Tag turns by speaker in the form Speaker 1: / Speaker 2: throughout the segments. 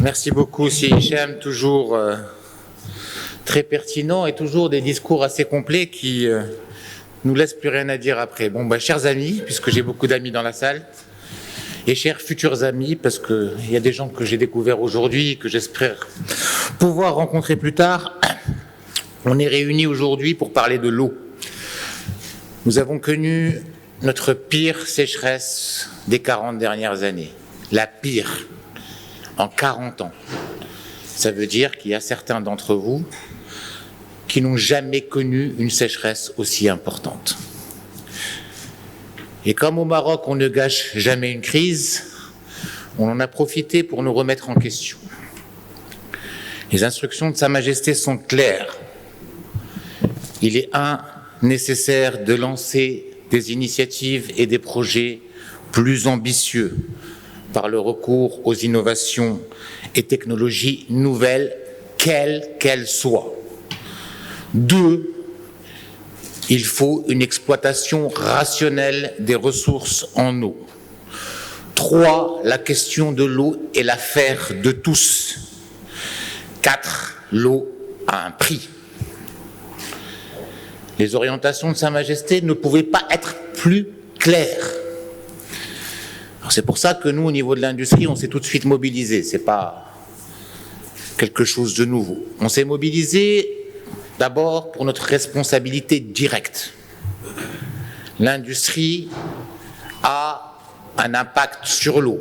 Speaker 1: Merci beaucoup, Si Hichem, toujours très pertinent et toujours des discours assez complets qui nous laissent plus rien à dire après. Bon, chers amis, puisque j'ai beaucoup d'amis dans la salle, et chers futurs amis, parce qu'il y a des gens que j'ai découverts aujourd'hui et que j'espère pouvoir rencontrer plus tard, on est réunis aujourd'hui pour parler de l'eau. Nous avons connu notre pire sécheresse des 40 dernières années, la pire, en 40 ans. Ça veut dire qu'il y a certains d'entre vous qui n'ont jamais connu une sécheresse aussi importante. Et comme au Maroc, on ne gâche jamais une crise, on en a profité pour nous remettre en question. Les instructions de Sa Majesté sont claires. Il est nécessaire de lancer des initiatives et des projets plus ambitieux par le recours aux innovations et technologies nouvelles, quelles qu'elles soient. 2, il faut une exploitation rationnelle des ressources en eau. 3, la question de l'eau est l'affaire de tous. 4, l'eau a un prix. Les orientations de Sa Majesté ne pouvaient pas être plus claires. C'est pour ça que nous, au niveau de l'industrie, on s'est tout de suite mobilisé. Ce n'est pas quelque chose de nouveau. On s'est mobilisé d'abord pour notre responsabilité directe. L'industrie a un impact sur l'eau,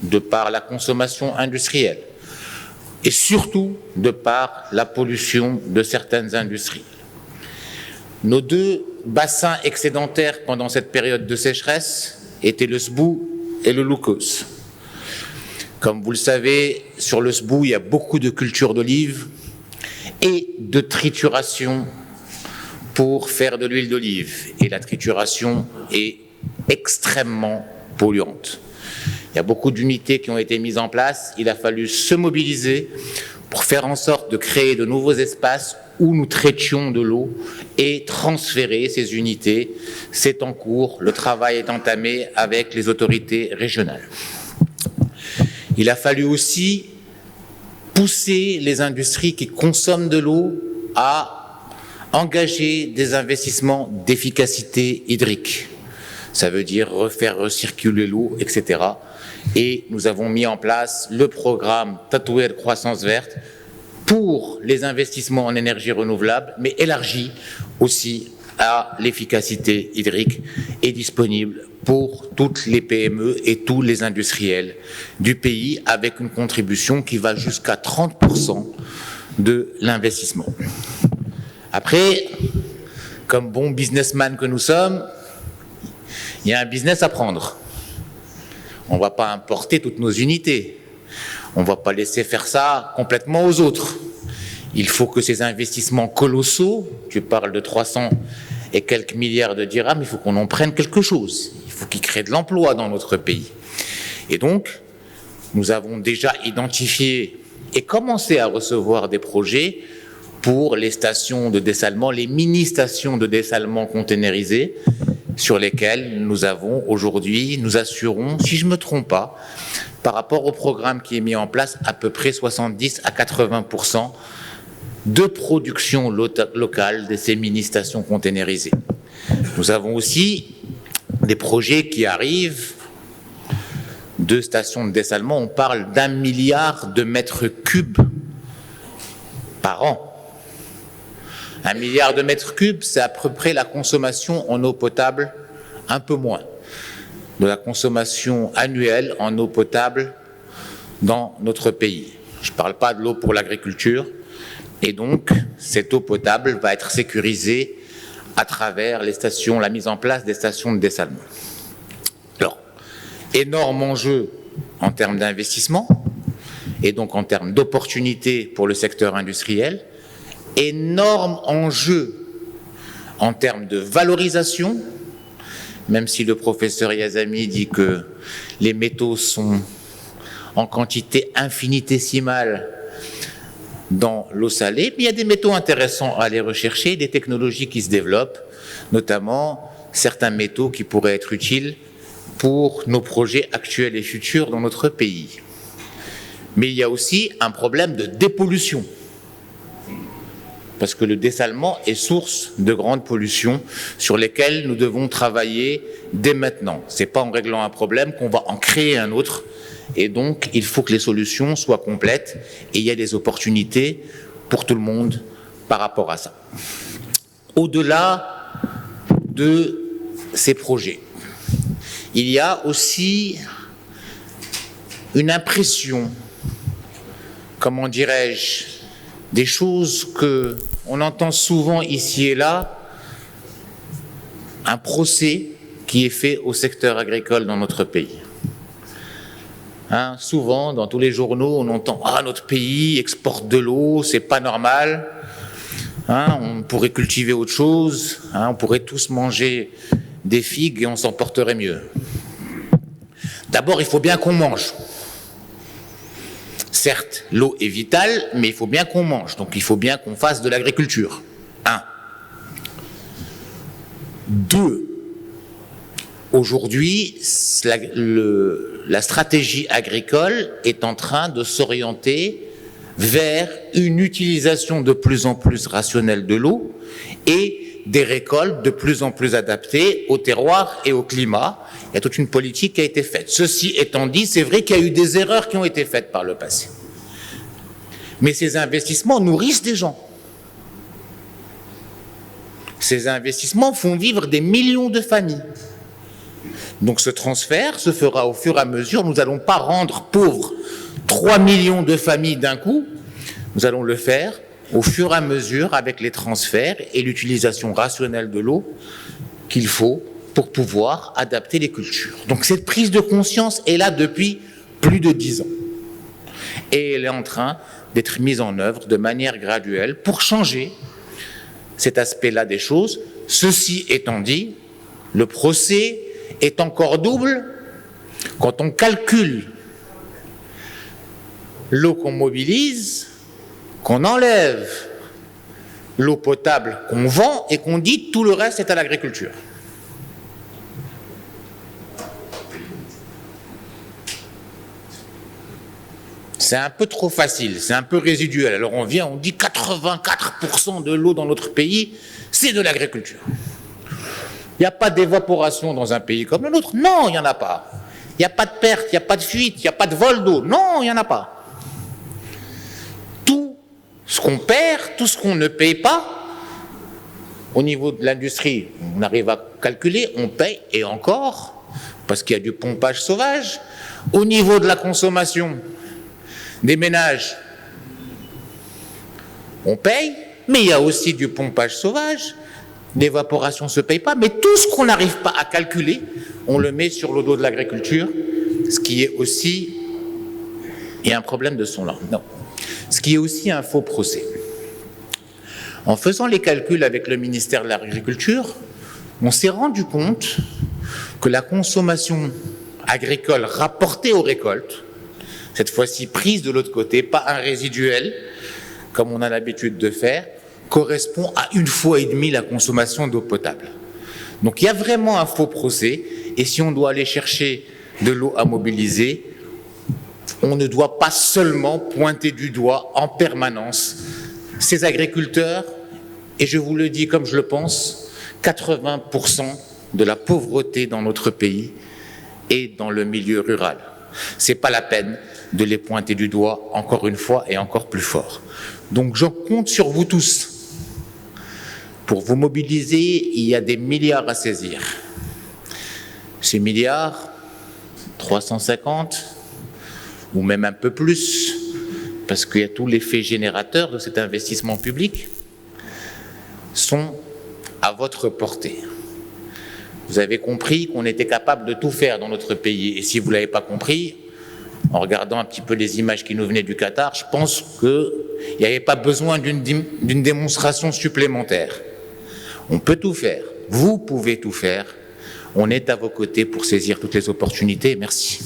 Speaker 1: de par la consommation industrielle, et surtout de par la pollution de certaines industries. Nos 2 bassins excédentaires pendant cette période de sécheresse étaient le Sbou et le Loukos. Comme vous le savez, sur le Sbou, il y a beaucoup de cultures d'olive et de trituration pour faire de l'huile d'olive. Et la trituration est extrêmement polluante. Il y a beaucoup d'unités qui ont été mises en place. Il a fallu se mobiliser pour faire en sorte de créer de nouveaux espaces où nous traitions de l'eau et transférer ces unités. C'est en cours, le travail est entamé avec les autorités régionales. Il a fallu aussi pousser les industries qui consomment de l'eau à engager des investissements d'efficacité hydrique. Ça veut dire refaire recirculer l'eau, etc. Et nous avons mis en place le programme Tatouer Croissance Verte pour les investissements en énergie renouvelable, mais élargi aussi à l'efficacité hydrique et disponible pour toutes les PME et tous les industriels du pays, avec une contribution qui va jusqu'à 30% de l'investissement. Après, comme bon businessman que nous sommes, il y a un business à prendre. On ne va pas importer toutes nos unités. On ne va pas laisser faire ça complètement aux autres. Il faut que ces investissements colossaux, tu parles de 300 et quelques milliards de dirhams, il faut qu'on en prenne quelque chose. Il faut qu'ils créent de l'emploi dans notre pays. Et donc, nous avons déjà identifié et commencé à recevoir des projets pour les stations de dessalement, les mini-stations de dessalement containerisées, sur lesquelles nous avons aujourd'hui, nous assurons, si je ne me trompe pas, par rapport au programme qui est mis en place, à peu près 70 à 80% de production locale de ces mini-stations containerisées. Nous avons aussi des projets qui arrivent de stations de dessalement. On parle d'1 milliard de mètres cubes par an. 1 milliard de mètres cubes, c'est à peu près la consommation en eau potable, un peu moins, de la consommation annuelle en eau potable dans notre pays. Je ne parle pas de l'eau pour l'agriculture. Et donc, cette eau potable va être sécurisée à travers les stations, la mise en place des stations de dessalement. Alors, énorme enjeu en termes d'investissement et donc en termes d'opportunités pour le secteur industriel. Énorme enjeu en termes de valorisation, même si le professeur Yazami dit que les métaux sont en quantité infinitésimale dans l'eau salée, mais il y a des métaux intéressants à aller rechercher, des technologies qui se développent, notamment certains métaux qui pourraient être utiles pour nos projets actuels et futurs dans notre pays. Mais il y a aussi un problème de dépollution. Parce que le dessalement est source de grandes pollutions sur lesquelles nous devons travailler dès maintenant. Ce n'est pas en réglant un problème qu'on va en créer un autre. Et donc, il faut que les solutions soient complètes et il y a des opportunités pour tout le monde par rapport à ça. Au-delà de ces projets, il y a aussi une impression, comment dirais-je, des choses qu'on entend souvent ici et là, un procès qui est fait au secteur agricole dans notre pays. Souvent, dans tous les journaux, on entend « Ah, notre pays exporte de l'eau, c'est pas normal. On pourrait cultiver autre chose, on pourrait tous manger des figues et on s'en porterait mieux. » D'abord, il faut bien qu'on mange. Certes, l'eau est vitale, mais il faut bien qu'on mange. Donc, il faut bien qu'on fasse de l'agriculture. 1. 2. Aujourd'hui, la stratégie agricole est en train de s'orienter vers une utilisation de plus en plus rationnelle de l'eau et des récoltes de plus en plus adaptées au terroir et au climat. Il y a toute une politique qui a été faite. Ceci étant dit, c'est vrai qu'il y a eu des erreurs qui ont été faites par le passé. Mais ces investissements nourrissent des gens. Ces investissements font vivre des millions de familles. Donc ce transfert se fera au fur et à mesure. Nous n'allons pas rendre pauvres 3 millions de familles d'un coup. Nous allons le faire au fur et à mesure avec les transferts et l'utilisation rationnelle de l'eau qu'il faut pour pouvoir adapter les cultures. Donc cette prise de conscience est là depuis plus de 10 ans. Et elle est en train d'être mise en œuvre de manière graduelle pour changer cet aspect-là des choses. Ceci étant dit, le procès est encore double quand on calcule l'eau qu'on mobilise, qu'on enlève l'eau potable qu'on vend et qu'on dit tout le reste est à l'agriculture. C'est un peu trop facile, c'est un peu résiduel. Alors on vient, on dit 84% de l'eau dans notre pays, c'est de l'agriculture. Il n'y a pas d'évaporation dans un pays comme le nôtre. Non, il n'y en a pas. Il n'y a pas de perte, il n'y a pas de fuite, il n'y a pas de vol d'eau. Non, il n'y en a pas. Tout ce qu'on perd, tout ce qu'on ne paye pas, au niveau de l'industrie, on arrive à calculer, on paye, et encore, parce qu'il y a du pompage sauvage. Au niveau de la consommation des ménages, on paye, mais il y a aussi du pompage sauvage. L'évaporation ne se paye pas, mais tout ce qu'on n'arrive pas à calculer, on le met sur le dos de l'agriculture, ce qui est aussi, il y a un problème de son là, non, ce qui est aussi un faux procès. En faisant les calculs avec le ministère de l'Agriculture, on s'est rendu compte que la consommation agricole rapportée aux récoltes, cette fois-ci prise de l'autre côté, pas un résiduel, comme on a l'habitude de faire, correspond à 1,5 fois la consommation d'eau potable. Donc il y a vraiment un faux procès, et si on doit aller chercher de l'eau à mobiliser, on ne doit pas seulement pointer du doigt en permanence ces agriculteurs, et je vous le dis comme je le pense, 80% de la pauvreté dans notre pays est dans le milieu rural. C'est pas la peine de les pointer du doigt encore une fois et encore plus fort. Donc je compte sur vous tous. Pour vous mobiliser, il y a des milliards à saisir. Ces milliards, 350, ou même un peu plus, parce qu'il y a tout l'effet générateur de cet investissement public, sont à votre portée. Vous avez compris qu'on était capable de tout faire dans notre pays. Et si vous ne l'avez pas compris, en regardant un petit peu les images qui nous venaient du Qatar, je pense qu'il n'y avait pas besoin d'une démonstration supplémentaire. On peut tout faire. Vous pouvez tout faire. On est à vos côtés pour saisir toutes les opportunités. Merci.